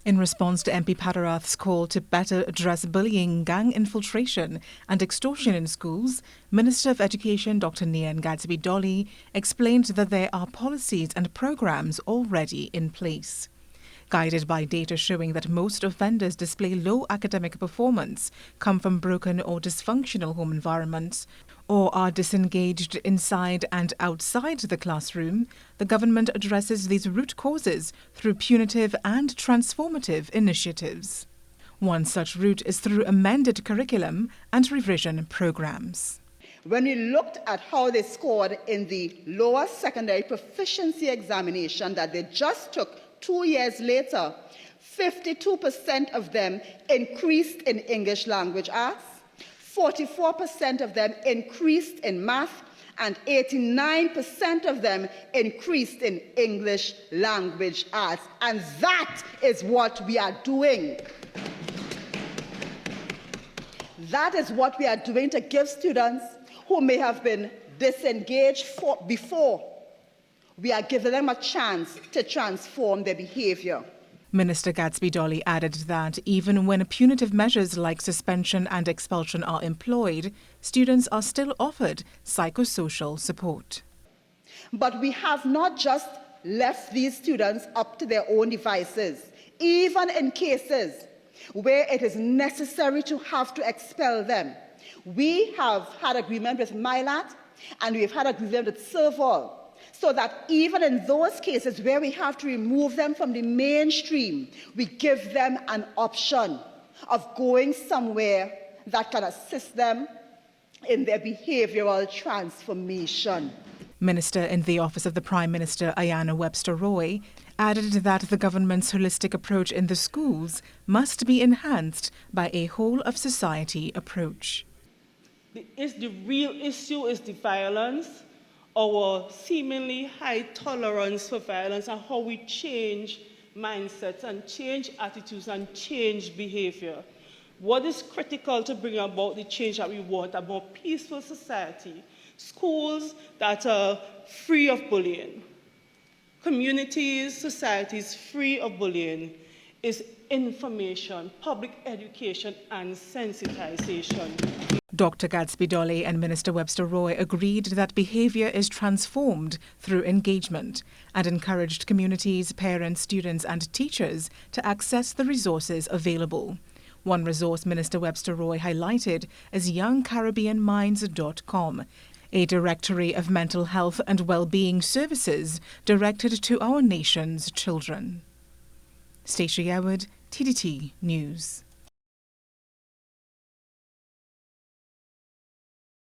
In response to MP Padarath's call to better address bullying, gang infiltration and extortion in schools, Minister of Education Dr. Nyan Gadsby-Dolly explained that there are policies and programs already in place. Guided by data showing that most offenders display low academic performance, come from broken or dysfunctional home environments, or are disengaged inside and outside the classroom, the government addresses these root causes through punitive and transformative initiatives. One such route is through amended curriculum and revision programs. When we looked at how they scored in the lower secondary proficiency examination that they just took 2 years later, 52% of them increased in English language arts, 44% of them increased in math, and 89% of them increased in English language arts. And that is what we are doing. That is what we are doing to give students who may have been disengaged before, we are giving them a chance to transform their behavior. Minister Gadsby-Dolly added that even when punitive measures like suspension and expulsion are employed, students are still offered psychosocial support. But we have not just left these students up to their own devices. Even in cases where it is necessary to have to expel them, we have had agreement with MILAT and we've had agreement with Serval, so that even in those cases where we have to remove them from the mainstream, we give them an option of going somewhere that can assist them in their behavioral transformation. Minister in the Office of the Prime Minister, Ayanna Webster-Roy, added that the government's holistic approach in the schools must be enhanced by a whole-of-society approach. The real issue is the violence, our seemingly high tolerance for violence, and how we change mindsets and change attitudes and change behavior. What is critical to bring about the change that we want, a more peaceful society, schools that are free of bullying, communities, societies free of bullying, is information, public education, and sensitization. Dr. Gadsby-Dolly and Minister Webster-Roy agreed that behaviour is transformed through engagement and encouraged communities, parents, students and teachers to access the resources available. One resource Minister Webster-Roy highlighted is youngcaribbeanminds.com, a directory of mental health and well-being services directed to our nation's children. Stacey Edward, TDT News.